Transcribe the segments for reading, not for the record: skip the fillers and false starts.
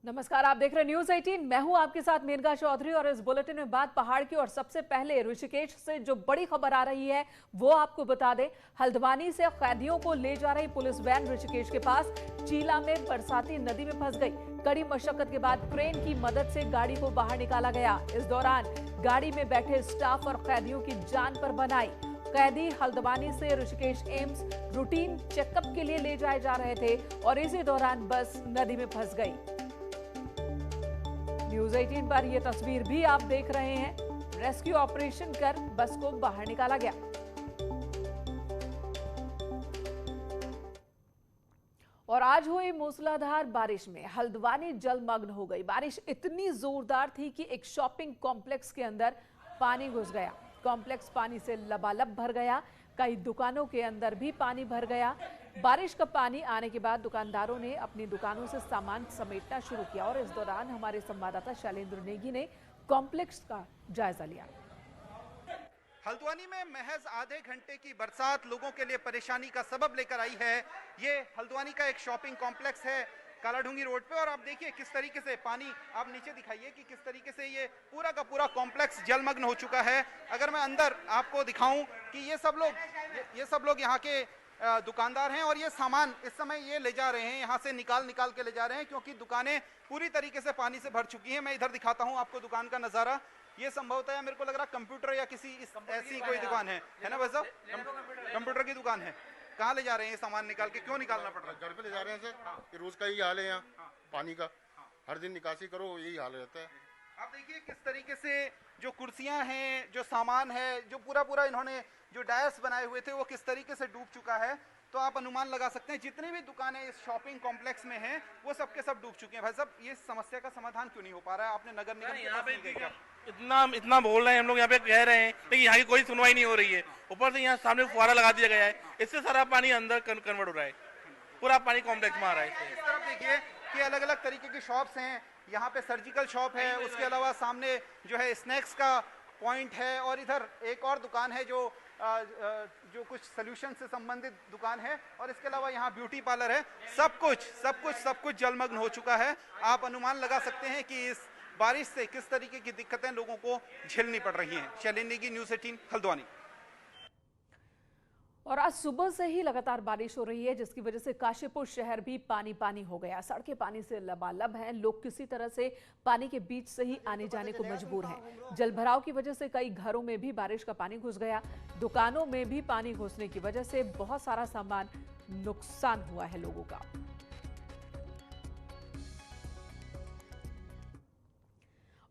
नमस्कार, आप देख रहे हैं न्यूज 18। मैं हूं आपके साथ मेनका चौधरी और इस बुलेटिन में बात पहाड़ की। और सबसे पहले ऋषिकेश से जो बड़ी खबर आ रही है वो आपको बता दें। हल्द्वानी से कैदियों को ले जा रही पुलिस वैन ऋषिकेश के पास चीला में बरसाती नदी में फंस गई। कड़ी मशक्कत के बाद क्रेन की मदद से गाड़ी को बाहर निकाला गया। इस दौरान गाड़ी में बैठे स्टाफ और कैदियों की जान पर बन आई। कैदी हल्द्वानी से ऋषिकेश एम्स रूटीन चेकअप के लिए ले जाए जा रहे थे और इसी दौरान बस नदी में फंस गई। न्यूज 18 पर यह तस्वीर भी आप देख रहे हैं। रेस्क्यू ऑपरेशन कर बस को बाहर निकाला गया। और आज हुई मूसलाधार बारिश में हल्द्वानी जलमग्न हो गई। बारिश इतनी जोरदार थी कि एक शॉपिंग कॉम्प्लेक्स के अंदर पानी घुस गया। कॉम्प्लेक्स पानी से लबालब भर गया। कई दुकानों के अंदर भी पानी भर गया। बारिश का पानी आने के बाद दुकानदारों ने अपनी दुकानों से सामान समेटना शुरू किया और इस दौरान हमारे संवाददाता शैलेंद्र नेगी ने कॉम्प्लेक्स का जायजा लिया। हल्द्वानी में महज आधे घंटे की बरसात लोगों के लिए परेशानी का सबब लेकर आई है। ये हल्द्वानी का एक शॉपिंग कॉम्प्लेक्स है कालाढूंगी रोड पे, और आप देखिए किस तरीके से पानी, आप नीचे दिखाइए कि किस तरीके से ये पूरा का पूरा कॉम्प्लेक्स जलमग्न हो चुका है। अगर मैं अंदर आपको दिखाऊं कि ये सब लोग यहाँ के दुकानदार हैं और ये सामान इस समय ये ले जा रहे हैं, यहाँ से निकाल के ले जा रहे हैं क्योंकि दुकानें पूरी तरीके से पानी से भर चुकी हैं। मैं इधर दिखाता हूँ आपको दुकान का नज़ारा। ये संभवतः मेरे को लग रहा कंप्यूटर या किसी ऐसी कोई दुकान है ना भाई साहब? कंप्यूटर की दुकान है। कहाँ ले जा रहे हैं सामान निकाल के? क्यों निकालना पड़ रहा है? घर पे ले जा रहे हैं सर। कि रोज का यही हाल है यहाँ पानी का। हर दिन निकासी करो यही हाल रहता है। आप देखिए किस तरीके से जो कुर्सियां हैं, जो सामान है, जो पूरा इन्होंने जो डायस बनाए हुए थे वो किस तरीके से डूब चुका है। तो आप अनुमान लगा सकते हैं जितनी भी दुकानें इस शॉपिंग कॉम्प्लेक्स में हैं वो सब के सब डूब चुके हैं। भाई साहब, ये समस्या का समाधान क्यों नहीं हो पा रहा है? आपने नगर निगम के पास नहीं गए? इतना बोल रहे हैं हम लोग, यहाँ पे कह रहे हैं लेकिन यहाँ की कोई सुनवाई नहीं हो रही है। ऊपर से यहाँ सामने फुहारा लगा दिया गया है, इससे सारा पानी अंदर कन्वर्ट हो रहा है। पूरा पानी कॉम्प्लेक्स में आ रहा है। इस तरफ देखिए कि अलग अलग तरीके की शॉप्स हैं। यहाँ पे सर्जिकल शॉप है, उसके अलावा सामने जो है स्नैक्स का पॉइंट है, और इधर एक और दुकान है जो कुछ सोल्यूशन से संबंधित दुकान है, और इसके अलावा यहाँ ब्यूटी पार्लर है। सब कुछ जलमग्न हो चुका है। आप अनुमान लगा सकते हैं कि इस बारिश से किस तरीके की दिक्कतें लोगों को झेलनी पड़ रही हैं। शैलेंद्र नेगी, न्यूज़ 18 हल्द्वानी। और आज सुबह से ही लगातार बारिश हो रही है जिसकी वजह से काशीपुर शहर भी पानी हो गया। सड़कें पानी से लबालब हैं। लोग किसी तरह से पानी के बीच से ही आने जाने को मजबूर हैं। जलभराव की वजह से कई घरों में भी बारिश का पानी घुस गया। दुकानों में भी पानी घुसने की वजह से बहुत सारा सामान नुकसान हुआ है लोगों का।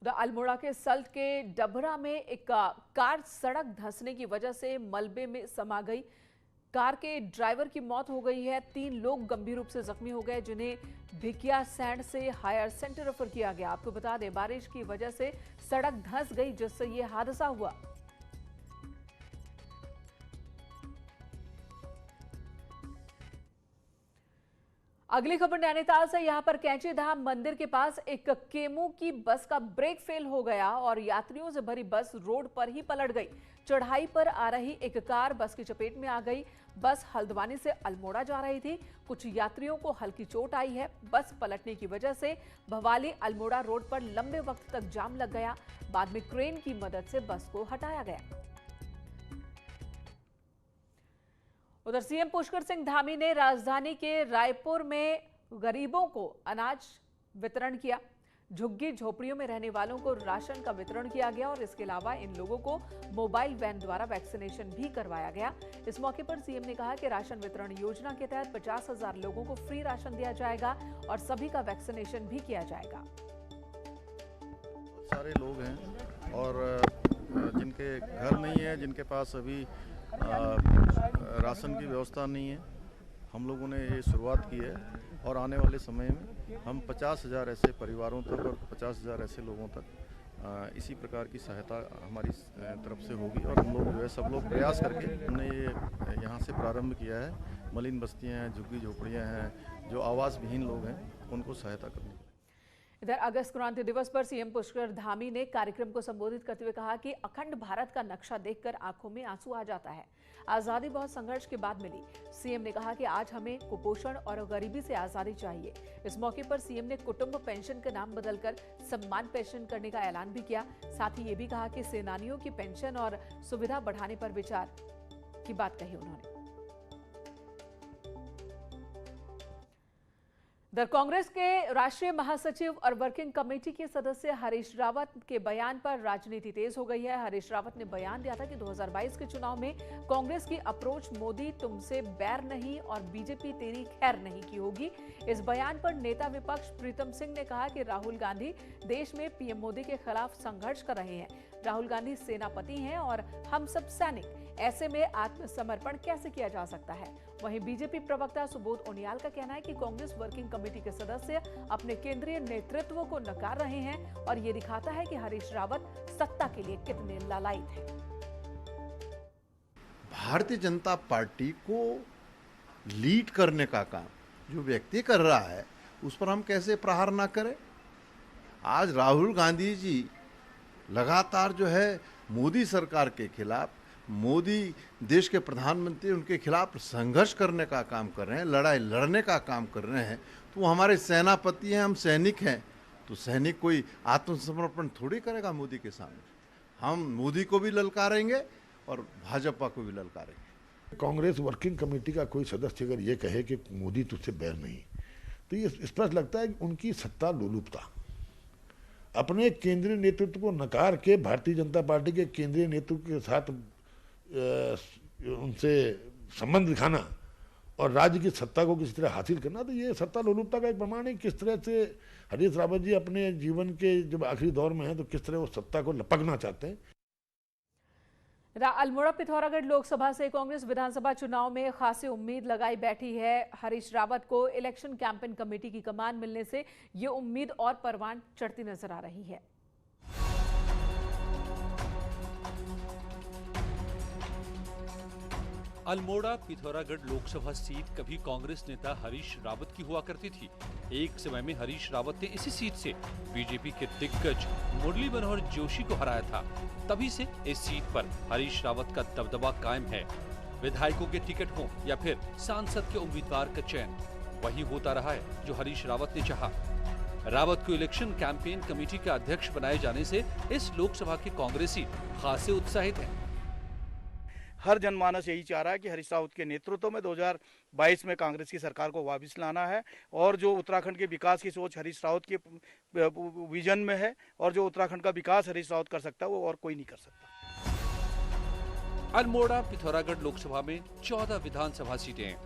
अल्मोड़ा के सल्ट के डबरा में एक कार सड़क धंसने की वजह से मलबे में समा गई। कार के ड्राइवर की मौत हो गई है। 3 लोग गंभीर रूप से जख्मी हो गए जिन्हें भिकिया सैंड से हायर सेंटर रेफर किया गया। आपको बता दें बारिश की वजह से सड़क धंस गई जिससे यह हादसा हुआ। अगली खबर नैनीताल से। यहां पर कैंची धाम मंदिर के पास एक केमू की बस का ब्रेक फेल हो गया और यात्रियों से भरी बस रोड पर ही पलट गई। चढ़ाई पर आ रही एक कार बस की चपेट में आ गई। बस हल्द्वानी से अल्मोड़ा जा रही थी। कुछ यात्रियों को हल्की चोट आई है। बस पलटने की वजह से भवाली अल्मोड़ा रोड पर लंबे वक्त तक जाम लग गया। बाद में क्रेन की मदद से बस को हटाया गया। उधर सीएम पुष्कर सिंह धामी ने राजधानी के रायपुर में गरीबों को अनाज वितरण किया। झुग्गी झोपड़ियों में रहने वालों को राशन का वितरण किया गया और इसके अलावा इन लोगों को मोबाइल वैन द्वारा वैक्सीनेशन भी करवाया गया। इस मौके पर सीएम ने कहा कि राशन वितरण योजना के तहत 50,000 लोगों को फ्री राशन दिया जाएगा और सभी का वैक्सीनेशन भी किया जाएगा। सारे लोग हैं और जिनके घर नहीं है, जिनके पास अभी राशन की व्यवस्था नहीं है, हम लोगों ने ये शुरुआत की है और आने वाले समय में हम 50,000 ऐसे परिवारों तक और 50,000 ऐसे लोगों तक इसी प्रकार की सहायता हमारी तरफ से होगी। और हम लोग जो है सब लोग प्रयास करके हमने ये यहाँ से प्रारंभ किया है। मलिन बस्तियाँ हैं, झुग्गी झोपड़ियाँ हैं, जो आवास विहीन लोग हैं, उनको सहायता करने के लिए। इधर अगस्त क्रांति दिवस पर सीएम पुष्कर धामी ने कार्यक्रम को संबोधित करते हुए कहा कि अखंड भारत का नक्शा देखकर आंखों में आंसू आ जाता है। आजादी बहुत संघर्ष के बाद मिली। सीएम ने कहा कि आज हमें कुपोषण और गरीबी से आजादी चाहिए। इस मौके पर सीएम ने कुटुंब पेंशन का नाम बदलकर सम्मान पेंशन करने का ऐलान भी किया। साथ ही ये भी कहा कि सेनानियों की पेंशन और सुविधा बढ़ाने पर विचार की बात कही उन्होंने। इधर कांग्रेस के राष्ट्रीय महासचिव और वर्किंग कमेटी के सदस्य हरीश रावत के बयान पर राजनीति तेज हो गई है। हरीश रावत ने बयान दिया था कि 2022 के चुनाव में कांग्रेस की अप्रोच मोदी तुमसे बैर नहीं और बीजेपी तेरी खैर नहीं की होगी। इस बयान पर नेता विपक्ष प्रीतम सिंह ने कहा कि राहुल गांधी देश में पीएम मोदी के खिलाफ संघर्ष कर रहे हैं। राहुल गांधी सेनापति हैं और हम सब सैनिक, ऐसे में आत्मसमर्पण कैसे किया जा सकता है। वहीं बीजेपी प्रवक्ता सुबोध उनियाल का कहना है कि कांग्रेस वर्किंग कमेटी के सदस्य अपने केंद्रीय नेतृत्व को नकार रहे हैं और ये दिखाता है कि हरीश रावत सत्ता के लिए कितने लालायित हैं। भारतीय जनता पार्टी को लीड करने का काम जो व्यक्ति कर रहा है उस पर हम कैसे प्रहार ना करें। आज राहुल गांधी जी लगातार जो है मोदी सरकार के खिलाफ, मोदी देश के प्रधानमंत्री उनके खिलाफ संघर्ष करने का काम कर रहे हैं, लड़ाई लड़ने का काम कर रहे हैं। तो वो हमारे सेनापति हैं, हम सैनिक हैं। तो सैनिक कोई आत्मसमर्पण थोड़ी करेगा मोदी के सामने। हम मोदी को भी ललकारेंगे और भाजपा को भी ललकारेंगे। कांग्रेस वर्किंग कमेटी का कोई सदस्य अगर ये कहे कि मोदी तुझसे बैर नहीं, तो ये स्पष्ट लगता है कि उनकी सत्ता लोलुपता, अपने केंद्रीय नेतृत्व को नकार के भारतीय जनता पार्टी के केंद्रीय नेतृत्व के साथ उनसे संबंध दिखाना और राज्य की सत्ता को किसी तरह हासिल करना, तो ये सत्ता लोलुपता का एक प्रमाण है। किस तरह से हरीश रावत जी अपने जीवन के जब आखिरी दौर में हैं तो किस तरह वो सत्ता को लपकना चाहते हैं। अल्मोड़ा पिथौरागढ़ लोकसभा से कांग्रेस विधानसभा चुनाव में खासी उम्मीद लगाई बैठी है। हरीश रावत को इलेक्शन कैंपेन कमेटी की कमान मिलने से ये उम्मीद और परवान चढ़ती नजर आ रही है। अल्मोड़ा पिथौरागढ़ लोकसभा सीट कभी कांग्रेस नेता हरीश रावत की हुआ करती थी। एक समय में हरीश रावत ने इसी सीट से बीजेपी के दिग्गज मुरली मनोहर जोशी को हराया था। तभी से इस सीट पर हरीश रावत का दबदबा कायम है। विधायकों के टिकट हो या फिर सांसद के उम्मीदवार का चयन वही होता रहा है जो हरीश रावत ने चाहा। रावत को इलेक्शन कैंपेन कमेटी का अध्यक्ष बनाए जाने से इस लोकसभा के कांग्रेसी खासे उत्साहित हैं। हर जनमानस यही चाह रहा है कि हरीश रावत के नेतृत्व में 2022 में कांग्रेस की सरकार को वापस लाना है और जो उत्तराखंड के विकास की सोच हरीश रावत के विजन में है और जो उत्तराखंड का विकास हरीश रावत कर सकता है वो और कोई नहीं कर सकता। अल्मोड़ा पिथौरागढ़ लोकसभा में 14 विधानसभा सीटें हैं।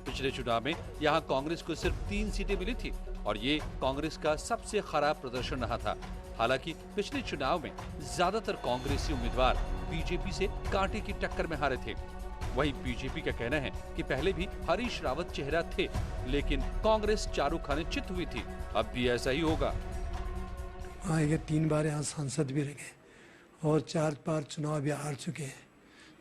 पिछले चुनाव में यहां कांग्रेस को सिर्फ 3 सीटें मिली थी और ये कांग्रेस का सबसे खराब प्रदर्शन रहा था। हालांकि पिछले चुनाव में ज्यादातर कांग्रेसी उम्मीदवार बीजेपी से कांटे की टक्कर में हारे थे। वहीं बीजेपी का कहना है कि पहले भी हरीश रावत चेहरा थे, लेकिन कांग्रेस चारों खाने चित हुई थी। अब भी ऐसा ही होगा। ये 3 बार यहाँ सांसद भी रहे और 4 बार चुनाव भी हार चुके हैं,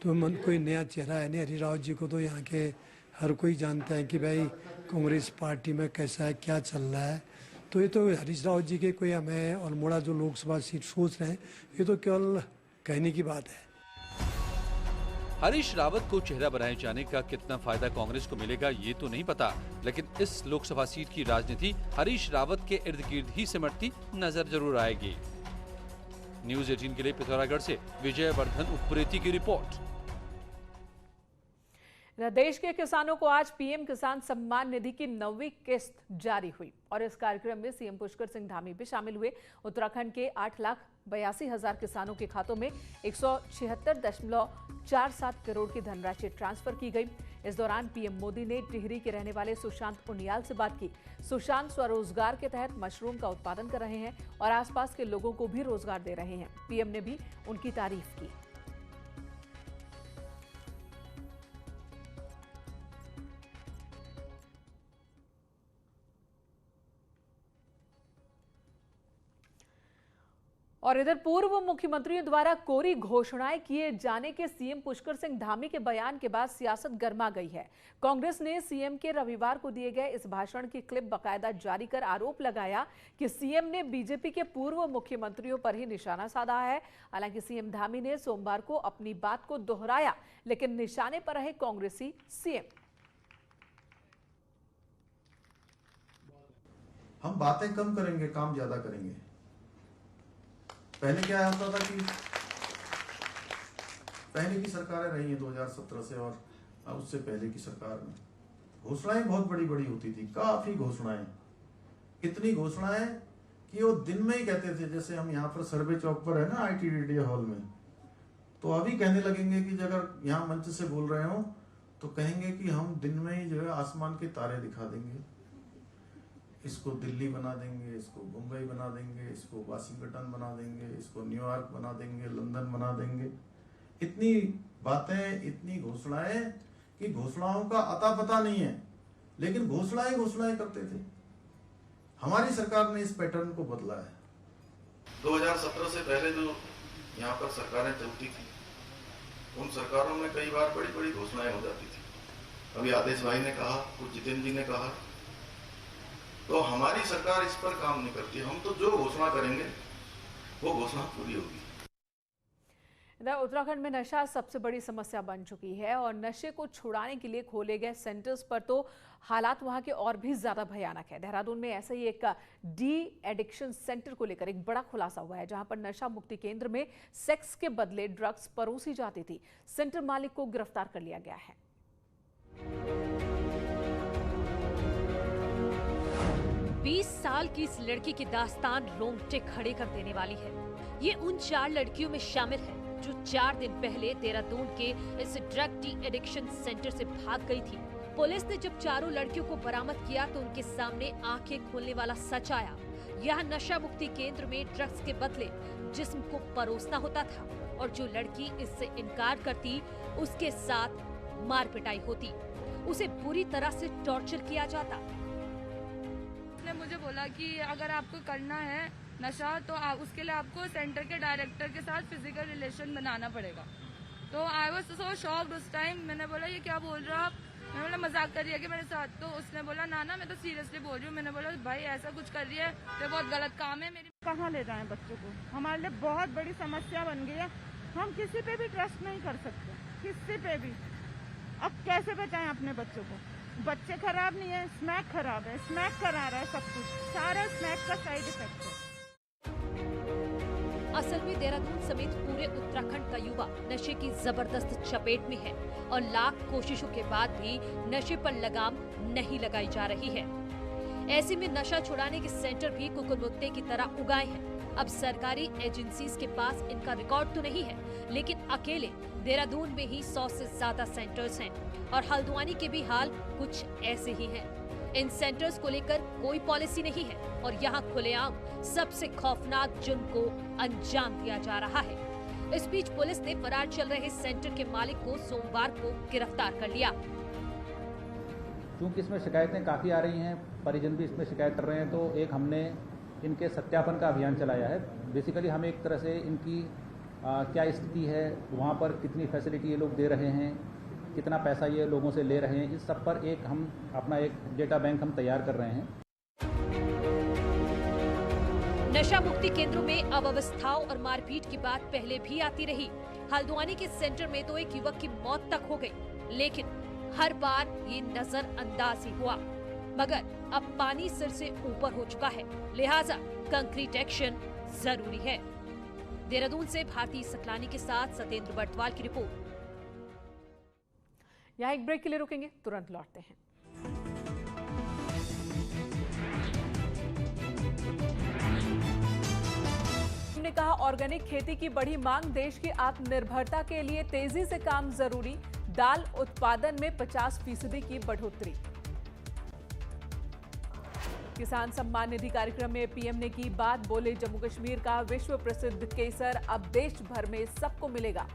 तो मन कोई नया चेहरा है नहीं। हरीश रावत जी को तो यहाँ के हर कोई जानता है कि भाई कांग्रेस पार्टी में कैसा है, क्या चल रहा है। तो ये तो हरीश रावत जी के कोई हमें अल्मोड़ा जो लोकसभा सीट सोच रहे हैं, ये तो केवल कहने की बात है। हरीश रावत को चेहरा बनाए जाने का कितना फायदा कांग्रेस को मिलेगा ये तो नहीं पता, लेकिन इस लोकसभा सीट की राजनीति हरीश रावत के इर्द गिर्द ही सिमटती नजर जरूर आएगी। न्यूज़ 18 के लिए पिथौरागढ़ से विजय वर्धन उप्रेती की रिपोर्ट। देश के किसानों को आज पीएम किसान सम्मान निधि की 9वीं किस्त जारी हुई और इस कार्यक्रम में सीएम पुष्कर सिंह धामी भी शामिल हुए। उत्तराखंड के 8,82,000 किसानों के खातों में 176.47 करोड़ की धनराशि ट्रांसफर की गई। इस दौरान पीएम मोदी ने टिहरी के रहने वाले सुशांत उनियाल से बात की। सुशांत स्वरोजगार के तहत मशरूम का उत्पादन कर रहे हैं और आसपास के लोगों को भी रोजगार दे रहे हैं। पीएम ने भी उनकी तारीफ की। और इधर पूर्व मुख्यमंत्रियों द्वारा कोरी घोषणाएं किए जाने के सीएम पुष्कर सिंह धामी के बयान के बाद सियासत गर्मा गई है। कांग्रेस ने सीएम के रविवार को दिए गए इस भाषण की क्लिप बकायदा जारी कर आरोप लगाया कि सीएम ने बीजेपी के पूर्व मुख्यमंत्रियों पर ही निशाना साधा है। हालांकि सीएम धामी ने सोमवार को अपनी बात को दोहराया, लेकिन निशाने पर रहे कांग्रेसी सीएम। हम बातें कम करेंगे, काम ज्यादा करेंगे। पहले क्या होता था कि पहले की सरकारें रही हैं 2017 से और उससे पहले की सरकार में घोषणाएं बहुत बड़ी बड़ी होती थी, काफी घोषणाएं, इतनी घोषणाएं कि वो दिन में ही कहते थे। जैसे हम यहाँ पर सर्वे चौक पर है ना ITDD हॉल में, तो अभी कहने लगेंगे कि अगर यहाँ मंच से बोल रहे हो तो कहेंगे कि हम दिन में ही जो है आसमान के तारे दिखा देंगे, इसको दिल्ली बना देंगे, इसको मुंबई बना देंगे, इसको वाशिंगटन बना देंगे, इसको न्यूयॉर्क बना देंगे, लंदन बना देंगे। इतनी बातें, इतनी घोषणाएं कि घोषणाओं का अता पता नहीं है, लेकिन घोषणाएं करते थे। हमारी सरकार ने इस पैटर्न को बदला है। 2017 से पहले जो यहाँ पर सरकारें चलती थी, उन सरकारों में कई बार बड़ी बड़ी घोषणाएं हो जाती थी। अभी आदेश भाई ने कहा, कुछ जितेंद्र जी ने कहा, तो हमारी सरकार इस पर काम नहीं करती। हम तो जो घोषणा करेंगे वो घोषणा पूरी होगी। उत्तराखंड में नशा सबसे बड़ी समस्या बन चुकी है और नशे को छुड़ाने के लिए खोले गए सेंटर्स पर तो हालात वहां के और भी ज्यादा भयानक है। देहरादून में ऐसे ही एक डी एडिक्शन सेंटर को लेकर एक बड़ा खुलासा हुआ है, जहां पर नशा मुक्ति केंद्र में सेक्स के बदले ड्रग्स परोसी जाती थी। सेंटर मालिक को गिरफ्तार कर लिया गया है। 20 साल की इस लड़की की दास्तान रोंगटे खड़े कर देने वाली है। ये उन 4 लड़कियों में शामिल है जो 4 दिन पहले देहरादून के इस ड्रग डी एडिक्शन सेंटर से भाग गई थी। पुलिस ने जब चारों लड़कियों को बरामद किया तो उनके सामने आंखें खोलने वाला सच आया। यह नशा मुक्ति केंद्र में ड्रग्स के बदले जिस्म को परोसना होता था और जो लड़की इससे इनकार करती उसके साथ मार पिटाई होती, उसे बुरी तरह से टॉर्चर किया जाता। उसने मुझे बोला कि अगर आपको करना है नशा तो उसके लिए आपको सेंटर के डायरेक्टर के साथ फिजिकल रिलेशन बनाना पड़ेगा। तो आई वाज सो शॉक्ड उस टाइम। मैंने बोला ये क्या बोल रहे हो आप? मैंने बोला मजाक कर रही है कि मेरे साथ? तो उसने बोला ना मैं तो सीरियसली बोल रही हूँ। मैंने बोला भाई ऐसा कुछ कर रही है तो बहुत गलत काम है। मेरी कहाँ ले जाएं बच्चों को? हमारे लिए बहुत बड़ी समस्या बन गई है। हम किसी पे भी ट्रस्ट नहीं कर सकते, किसी पे भी। अब कैसे बचाएं अपने बच्चों को? बच्चे खराब नहीं है, स्मैक खराब है, स्मैक करा रहा है सब कुछ, सारा स्मैक का साइड इफेक्ट है। असल में देहरादून समेत पूरे उत्तराखंड का युवा नशे की जबरदस्त चपेट में है और लाख कोशिशों के बाद भी नशे पर लगाम नहीं लगाई जा रही है। ऐसे में नशा छुड़ाने के सेंटर भी कुकुरमुत्ते की तरह उगाए हैं। अब सरकारी एजेंसीज के पास इनका रिकॉर्ड तो नहीं है, लेकिन अकेले देहरादून में ही 100 से ज्यादा सेंटर्स हैं और हल्द्वानी के भी हाल कुछ ऐसे ही हैं। इन सेंटर्स को लेकर कोई पॉलिसी नहीं है और यहाँ खुलेआम सबसे खौफनाक जुर्म को अंजाम दिया जा रहा है। इस बीच पुलिस ने फरार चल रहे सेंटर के मालिक को सोमवार को गिरफ्तार कर लिया। क्योंकि इसमें शिकायतें काफ़ी आ रही हैं, परिजन भी इसमें शिकायत कर रहे हैं, तो एक हमने इनके सत्यापन का अभियान चलाया है। बेसिकली हम एक तरह से इनकी क्या स्थिति है, वहाँ पर कितनी फैसिलिटी ये लोग दे रहे हैं, कितना पैसा ये लोगों से ले रहे हैं, इस सब पर एक हम अपना एक डेटा बैंक हम तैयार कर रहे हैं। नशा मुक्ति केंद्रों में अव्यवस्थाओं और मारपीट की बात पहले भी आती रही। हल्द्वानी के सेंटर में तो एक युवक की मौत तक हो गई, लेकिन हर बार ये नजरअंदाज ही हुआ। मगर अब पानी सिर से ऊपर हो चुका है, लिहाजा कंक्रीट एक्शन जरूरी है। देहरादून से भारती सकलानी के साथ सत्येंद्र बर्तवाल की रिपोर्ट। यहाँ एक ब्रेक के लिए रुकेंगे, तुरंत लौटते हैं। हमने कहा ऑर्गेनिक खेती की बढ़ी मांग, देश की आत्मनिर्भरता के लिए तेजी से काम जरूरी। दाल उत्पादन में 50% की बढ़ोतरी। किसान सम्मान निधि कार्यक्रम में पीएम ने की बात, बोले जम्मू कश्मीर का विश्व प्रसिद्ध केसर अब देश भर में सबको मिलेगा।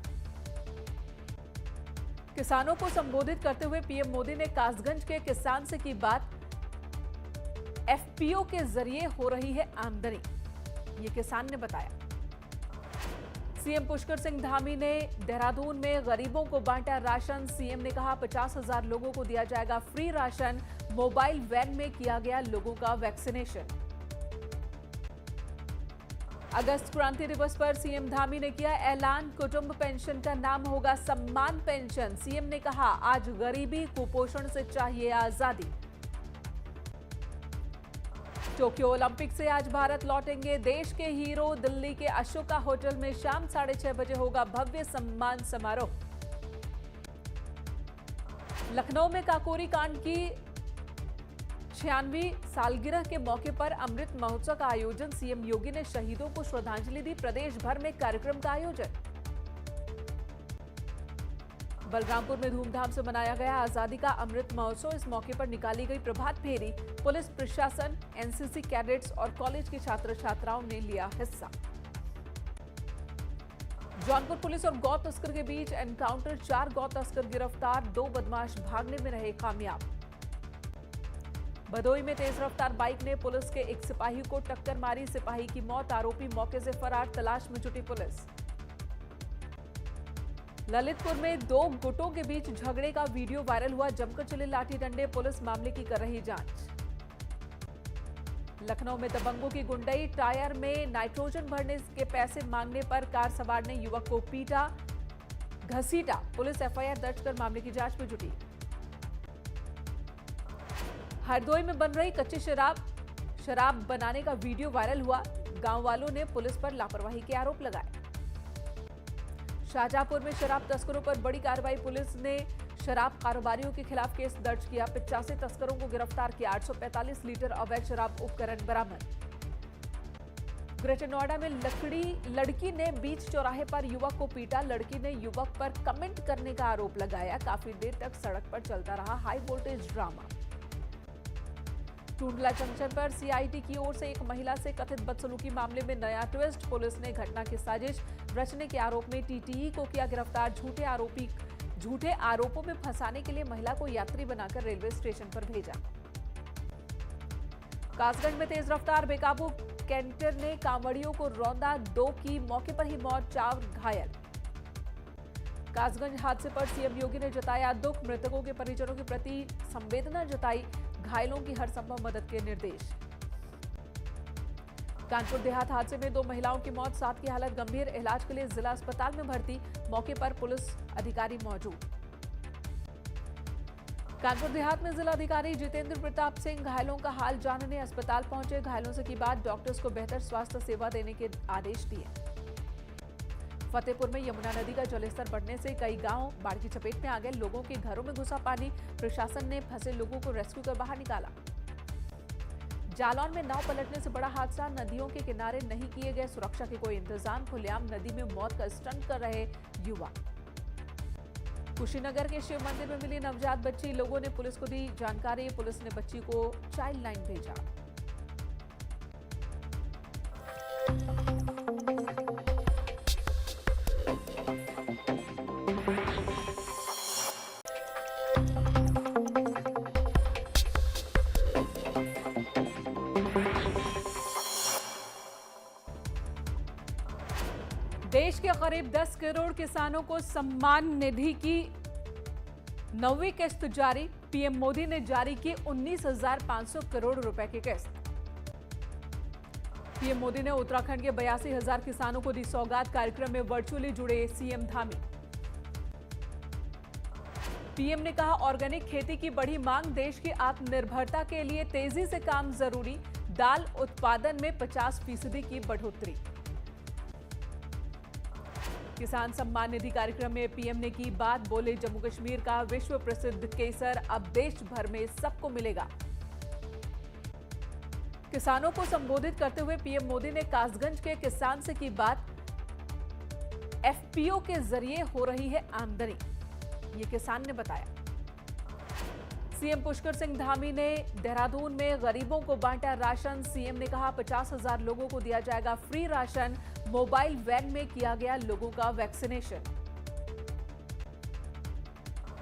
किसानों को संबोधित करते हुए पीएम मोदी ने कासगंज के किसान से की बात, एफपीओ के जरिए हो रही है आमदनी, ये किसान ने बताया। सीएम पुष्कर सिंह धामी ने देहरादून में गरीबों को बांटा राशन। सीएम ने कहा 50,000 लोगों को दिया जाएगा फ्री राशन। मोबाइल वैन में किया गया लोगों का वैक्सीनेशन। अगस्त क्रांति दिवस पर सीएम धामी ने किया ऐलान, कुटुंब पेंशन का नाम होगा सम्मान पेंशन। सीएम ने कहा आज गरीबी कुपोषण से चाहिए आजादी। टोक्यो ओलंपिक से आज भारत लौटेंगे देश के हीरो। दिल्ली के अशोका होटल में शाम 6:30 बजे होगा भव्य सम्मान समारोह। लखनऊ में काकोरी कांड की 96वीं सालगिरह के मौके पर अमृत महोत्सव का आयोजन। सीएम योगी ने शहीदों को श्रद्धांजलि दी। प्रदेश भर में कार्यक्रम का आयोजन। बलरामपुर में धूमधाम से मनाया गया आजादी का अमृत महोत्सव। इस मौके पर निकाली गई प्रभात फेरी। पुलिस प्रशासन, एनसीसी कैडेट्स और कॉलेज के छात्र छात्राओं ने लिया हिस्सा। जौनपुर पुलिस और गौ तस्कर के बीच एनकाउंटर। 4 गौ तस्कर गिरफ्तार, 2 बदमाश भागने में रहे कामयाब। भदोई में तेज रफ्तार बाइक ने पुलिस के एक सिपाही को टक्कर मारी। सिपाही की मौत, आरोपी मौके से फरार। तलाश में जुटी पुलिस। ललितपुर में 2 गुटों के बीच झगड़े का वीडियो वायरल हुआ। जमकर चले लाठी डंडे। पुलिस मामले की कर रही जांच। लखनऊ में दबंगों की गुंडई। टायर में नाइट्रोजन भरने के पैसे मांगने पर कार सवार ने युवक को पीटा, घसीटा। पुलिस एफआईआर दर्ज कर मामले की जांच में जुटी। हरदोई में बन रही कच्ची शराब बनाने का वीडियो वायरल हुआ। गांव वालों ने पुलिस पर लापरवाही के आरोप लगाए। शाहजहांपुर में शराब तस्करों पर बड़ी कार्रवाई। पुलिस ने शराब कारोबारियों के खिलाफ केस दर्ज किया। 85 तस्करों को गिरफ्तार किया। 845 लीटर अवैध शराब उपकरण बरामद। ग्रेटर नोएडा में लड़की ने बीच चौराहे पर युवक को पीटा। लड़की ने युवक पर कमेंट करने का आरोप लगाया। काफी देर तक सड़क पर चलता रहा high voltage drama. Tundla junction पर सीआईटी की ओर से एक महिला से कथित बदसलूकी मामले में नया ट्विस्ट। पुलिस ने घटना की साजिश रचने के आरोप में टीटीई को किया गिरफ्तार। झूठे आरोपों में फंसाने के लिए महिला को यात्री बनाकर रेलवे स्टेशन पर भेजा। कासगंज में तेज रफ्तार बेकाबू कैंटर ने कांवड़ियों को रौंदा। 2 की मौके पर ही मौत, 4 घायल। कासगंज हादसे पर सीएम योगी ने जताया दुख। मृतकों के परिजनों के प्रति संवेदना जताई। घायलों की हर संभव मदद के निर्देश। कानपुर देहात हादसे में 2 महिलाओं की मौत, 7 की हालत गंभीर। इलाज के लिए जिला अस्पताल में भर्ती। मौके पर पुलिस अधिकारी मौजूद। कानपुर देहात में जिलाधिकारी जितेंद्र प्रताप सिंह घायलों का हाल जानने अस्पताल पहुंचे। घायलों से की बात, डॉक्टर्स को बेहतर स्वास्थ्य सेवा देने के आदेश दिए। फतेहपुर में यमुना नदी का जलस्तर बढ़ने से कई गांव बाढ़ की चपेट में आ गए। लोगों के घरों में घुसा पानी। प्रशासन ने फंसे लोगों को रेस्क्यू कर बाहर निकाला। जालौन में नाव पलटने से बड़ा हादसा। नदियों के किनारे नहीं किए गए सुरक्षा के कोई इंतजाम। खुलेआम नदी में मौत का स्टंट कर रहे युवा। कुशीनगर के शिव मंदिर में मिली नवजात बच्ची। लोगों ने पुलिस को दी जानकारी। पुलिस ने बच्ची को चाइल्ड लाइन भेजा। देश के करीब 10 करोड़ किसानों को सम्मान निधि की 9वीं किस्त जारी। पीएम मोदी ने जारी की 19,500 करोड़ रुपए की किस्त। पीएम मोदी ने उत्तराखंड के 82,000 किसानों को दी सौगात। कार्यक्रम में वर्चुअली जुड़े सीएम धामी। पीएम ने कहा ऑर्गेनिक खेती की बढ़ी मांग। देश की आत्मनिर्भरता के लिए तेजी से काम जरूरी। दाल उत्पादन में 50% की बढ़ोतरी। किसान सम्मान निधि कार्यक्रम में पीएम ने की बात। बोले जम्मू कश्मीर का विश्व प्रसिद्ध केसर अब देश भर में सबको मिलेगा। किसानों को संबोधित करते हुए पीएम मोदी ने कासगंज के किसान से की बात। एफपीओ के जरिए हो रही है आमदनी, ये किसान ने बताया। सीएम पुष्कर सिंह धामी ने देहरादून में गरीबों को बांटा राशन। सीएम ने कहा 50,000 लोगों को दिया जाएगा फ्री राशन। मोबाइल वैन में किया गया लोगों का वैक्सीनेशन।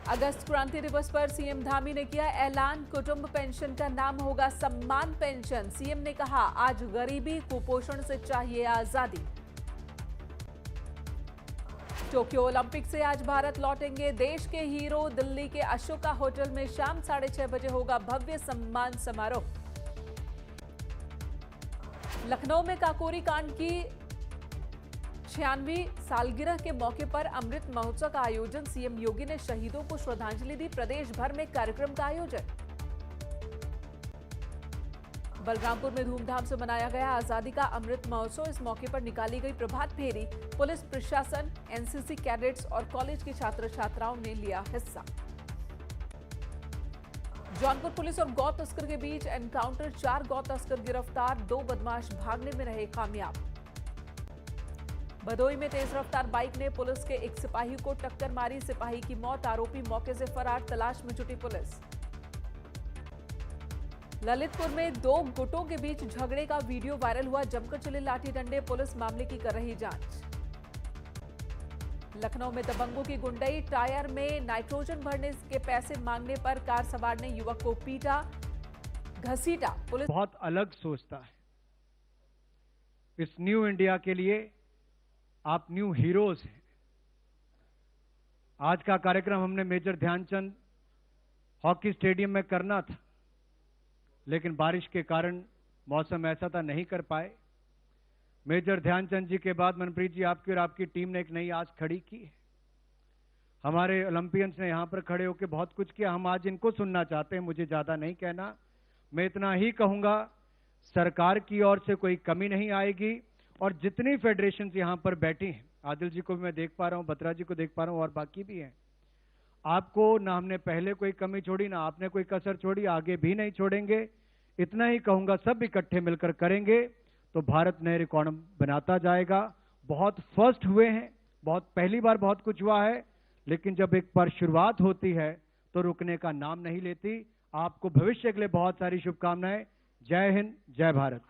अगस्त क्रांति दिवस पर सीएम धामी ने किया ऐलान। कुटुंब पेंशन का नाम होगा सम्मान पेंशन। सीएम ने कहा आज गरीबी कुपोषण से चाहिए आजादी। टोक्यो ओलंपिक से आज भारत लौटेंगे देश के हीरो। दिल्ली के अशोका होटल में शाम 6:30 बजे होगा भव्य सम्मान समारोह। लखनऊ में काकोरी कांड की 96वीं सालगिरह के मौके पर अमृत महोत्सव का आयोजन। सीएम योगी ने शहीदों को श्रद्धांजलि दी। प्रदेश भर में कार्यक्रम का आयोजन। बलरामपुर में धूमधाम से मनाया गया आजादी का अमृत महोत्सव। इस मौके पर निकाली गई प्रभात फेरी। पुलिस प्रशासन, एनसीसी कैडेट्स और कॉलेज के छात्र छात्राओं ने लिया हिस्सा। जौनपुर पुलिस और गौ तस्कर के बीच एनकाउंटर। 4 गौ तस्कर गिरफ्तार, 2 बदमाश भागने में रहे कामयाब। भदोही में तेज रफ्तार बाइक ने पुलिस के एक सिपाही को टक्कर मारी। सिपाही की मौत, आरोपी मौके से फरार। तलाश में जुटी पुलिस। ललितपुर में 2 गुटों के बीच झगड़े का वीडियो वायरल हुआ। जमकर चले लाठी डंडे। पुलिस मामले की कर रही जांच। लखनऊ में दबंगों की गुंडई। टायर में नाइट्रोजन भरने के पैसे मांगने पर कार सवार ने युवक को पीटा, घसीटा। पुलिस बहुत अलग सोचता है। इस न्यू इंडिया के लिए आप न्यू हीरोज हैं। आज का कार्यक्रम हमने मेजर ध्यानचंद हॉकी स्टेडियम में करना था, लेकिन बारिश के कारण मौसम ऐसा था, नहीं कर पाए। मेजर ध्यानचंद जी के बाद मनप्रीत जी आपकी और आपकी टीम ने एक नई आज खड़ी की है। हमारे ओलंपियंस ने यहां पर खड़े होकर बहुत कुछ किया। हम आज इनको सुनना चाहते हैं। मुझे ज्यादा नहीं कहना, मैं इतना ही कहूंगा, सरकार की ओर से कोई कमी नहीं आएगी। और जितनी फेडरेशन यहां पर बैठी हैं, आदिल जी को भी मैं देख पा रहा हूं, बत्रा जी को देख पा रहा हूं और बाकी भी हैं, आपको ना हमने पहले कोई कमी छोड़ी, ना आपने कोई कसर छोड़ी, आगे भी नहीं छोड़ेंगे। इतना ही कहूंगा, सब इकट्ठे मिलकर करेंगे तो भारत नए रिकॉर्ड बनाता जाएगा। बहुत फर्स्ट हुए हैं, बहुत पहली बार बहुत कुछ हुआ है, लेकिन जब एक बार शुरुआत होती है तो रुकने का नाम नहीं लेती। आपको भविष्य के लिए बहुत सारी शुभकामनाएं। जय हिंद, जय Bharat.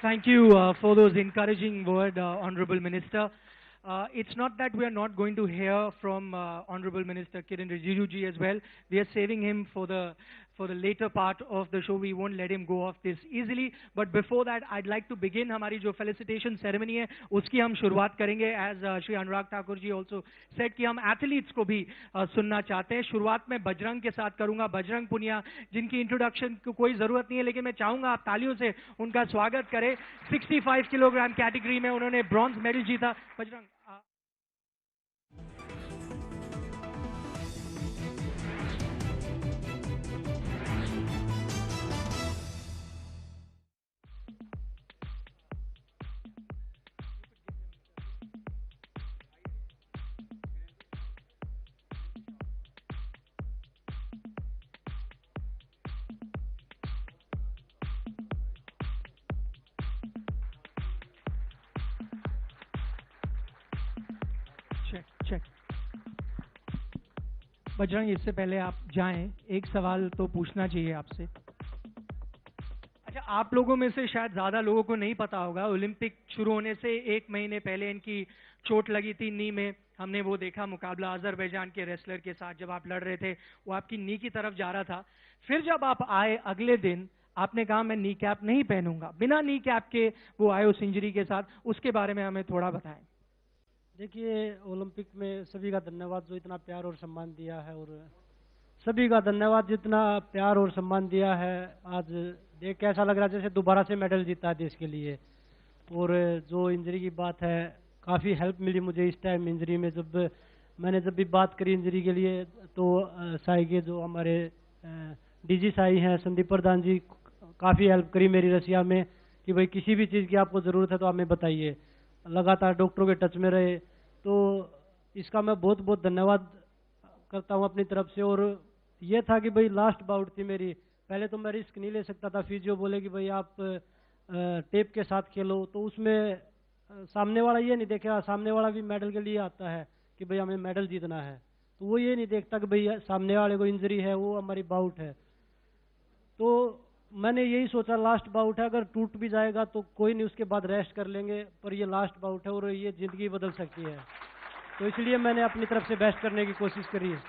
Thank you for those encouraging words, Honorable Minister. It's not that we are not going to hear from Honorable Minister Kiren Rijiju ji as well. We are saving him for the later part of the show. We won't let him go off this easily. But before that, I'd like to begin हमारी जो felicitation ceremony है, उसकी हम शुरुआत करेंगे. As Shri Anurag Thakur ji also said कि हम athletes को भी सुनना चाहते हैं. शुरुआत में बजरंग के साथ करूंगा. बजरंग पुनिया, जिनकी इंट्रोडक्शन को कोई जरूरत नहीं है, लेकिन मैं चाहूंगा आप तालियों से उनका स्वागत करें. 65 किलोग्राम कैटेगरी में उन्होंने ब्रॉन्ज मेडल जीता. बजरंग चेक. बजरंग, इससे पहले आप जाएं, एक सवाल तो पूछना चाहिए आपसे. अच्छा, आप लोगों में से शायद ज्यादा लोगों को नहीं पता होगा, ओलंपिक शुरू होने से 1 महीने पहले इनकी चोट लगी थी नी में. हमने वो देखा मुकाबला अजरबैजान के रेसलर के साथ, जब आप लड़ रहे थे वो आपकी नी की तरफ जा रहा था. फिर जब आप आए अगले दिन, आपने कहा मैं नी कैप नहीं पहनूंगा. बिना नी कैप के वो आए उस इंजरी के साथ. उसके बारे में हमें थोड़ा बताएं. देखिए, ओलंपिक में सभी का धन्यवाद जो इतना प्यार और सम्मान दिया है, और सभी का धन्यवाद जितना प्यार और सम्मान दिया है. आज देख के ऐसा लग रहा है जैसे दोबारा से मेडल जीता है देश के लिए. और जो इंजरी की बात है, काफ़ी हेल्प मिली मुझे इस टाइम इंजरी में. जब भी बात करी इंजरी के लिए तो साई के जो हमारे डीजी साई हैं संदीप प्रधान जी, काफ़ी हेल्प करी मेरी रसिया में कि भाई किसी भी चीज़ की आपको ज़रूरत है तो हमें बताइए. लगातार डॉक्टरों के टच में रहे, तो इसका मैं बहुत बहुत धन्यवाद करता हूं अपनी तरफ से. और ये था कि भाई लास्ट बाउट थी मेरी, पहले तो मैं रिस्क नहीं ले सकता था. फिजियो बोले कि भाई आप टेप के साथ खेलो, तो उसमें सामने वाला ये नहीं देखेगा. सामने वाला भी मेडल के लिए आता है कि भाई हमें मेडल जीतना है, तो वो ये नहीं देखता कि भाई सामने वाले को इंजरी है, वो हमारी बाउट है. तो मैंने यही सोचा लास्ट बाउट है, अगर टूट भी जाएगा तो कोई नहीं, उसके बाद रेस्ट कर लेंगे, पर ये लास्ट बाउट है और ये जिंदगी बदल सकती है. तो इसलिए मैंने अपनी तरफ से बेस्ट करने की कोशिश करी है.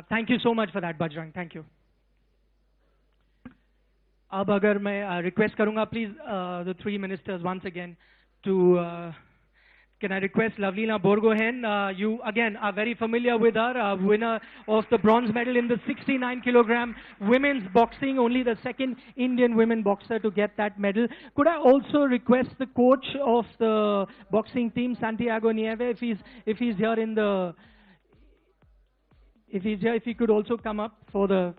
Thank you so much for that Bajrang, thank you. अब अगर मैं रिक्वेस्ट करूंगा please the 3 ministers once again can I request Lavleena Borgohain? You again are very familiar with her, winner of the bronze medal in the 69 kilogram women's boxing, only the second Indian women boxer to get that medal. Could I also request the coach of the boxing team, Santiago Nieve, if he's here in the, if he could also come up for the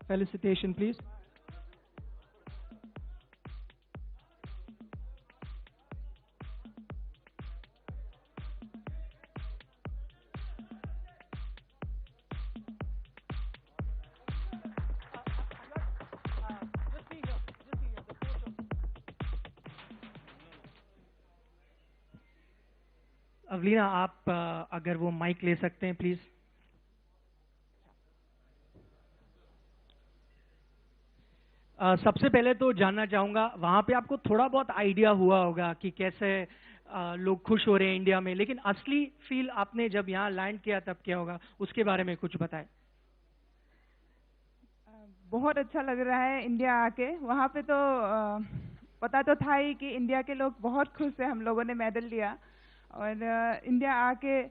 felicitation, please. अवलीना, आप अगर वो mic ले सकते हैं please. सबसे पहले तो जानना चाहूंगा, वहां पे आपको थोड़ा बहुत आइडिया हुआ होगा कि कैसे लोग खुश हो रहे हैं इंडिया में, लेकिन असली फील आपने जब यहाँ लैंड किया तब क्या होगा, उसके बारे में कुछ बताएं। बहुत अच्छा लग रहा है इंडिया आके। वहाँ पे तो पता तो था ही कि इंडिया के लोग बहुत खुश हैं, हम लोगों ने मेडल लिया। और इंडिया आके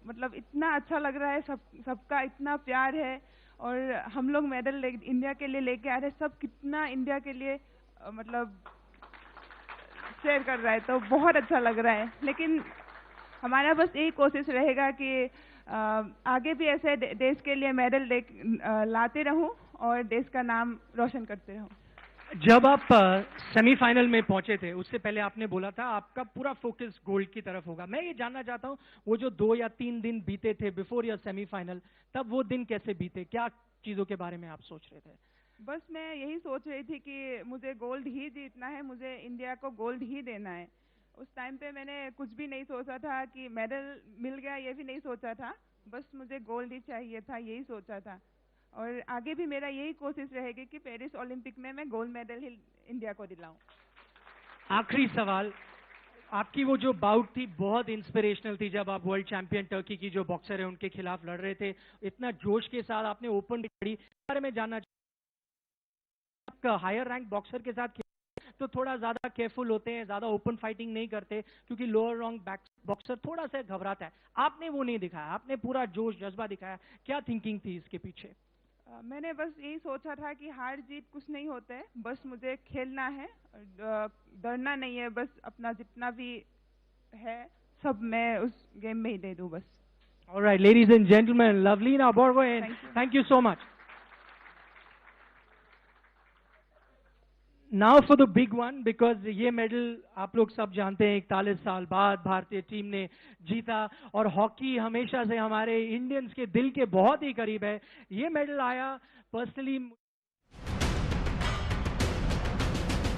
मतलब इतना अच्छा लग रहा है, सबका इतना प्यार है। और हम लोग मेडल इंडिया के लिए लेके आ रहे हैं, सब कितना इंडिया के लिए मतलब शेयर कर रहा है, तो बहुत अच्छा लग रहा है। लेकिन हमारा बस यही कोशिश रहेगा कि आगे भी ऐसे देश के लिए मेडल लाते रहूं और देश का नाम रोशन करते रहूं। जब आप सेमीफाइनल में पहुंचे थे, उससे पहले आपने बोला था आपका पूरा फोकस गोल्ड की तरफ होगा। मैं ये जानना चाहता हूं, वो जो 2 या 3 दिन बीते थे बिफोर योर सेमीफाइनल, तब वो दिन कैसे बीते, क्या चीजों के बारे में आप सोच रहे थे? बस मैं यही सोच रही थी कि मुझे गोल्ड ही जीतना है, मुझे इंडिया को गोल्ड ही देना है। उस टाइम पे मैंने कुछ भी नहीं सोचा था कि मेडल मिल गया, ये भी नहीं सोचा था, बस मुझे गोल्ड ही चाहिए था, यही सोचा था। और आगे भी मेरा यही कोशिश रहेगी कि पेरिस ओलंपिक में मैं गोल्ड मेडल ही इंडिया को दिलाऊं। आखिरी सवाल, आपकी वो जो बाउट थी बहुत इंस्पिरेशनल थी, जब आप वर्ल्ड चैंपियन टर्की की जो बॉक्सर है उनके खिलाफ लड़ रहे थे, इतना जोश के साथ आपने ओपन लड़ी, बारे में जानना चाहिए। हायर रैंक बॉक्सर के साथ तो थोड़ा ज्यादा केयरफुल होते हैं, ज्यादा ओपन फाइटिंग नहीं करते, क्योंकि लोअर रैंक बॉक्सर थोड़ा सा घबराता है। आपने वो नहीं दिखाया, आपने पूरा जोश जज्बा दिखाया। क्या थिंकिंग थी इसके पीछे? मैंने बस यही सोचा था कि हार जीत कुछ नहीं होते है, बस मुझे खेलना है, डरना नहीं है, बस अपना जितना भी है सब मैं उस गेम में ही दे दूं बस। Alright, ladies and gentlemen, Lavleena Borgohain, thank you so much. Now for the big one, because ये मेडल आप लोग सब जानते हैं 41 साल बाद भारतीय टीम ने जीता, और हॉकी हमेशा से हमारे इंडियंस के दिल के बहुत ही करीब है। ये मेडल आया पर्सनली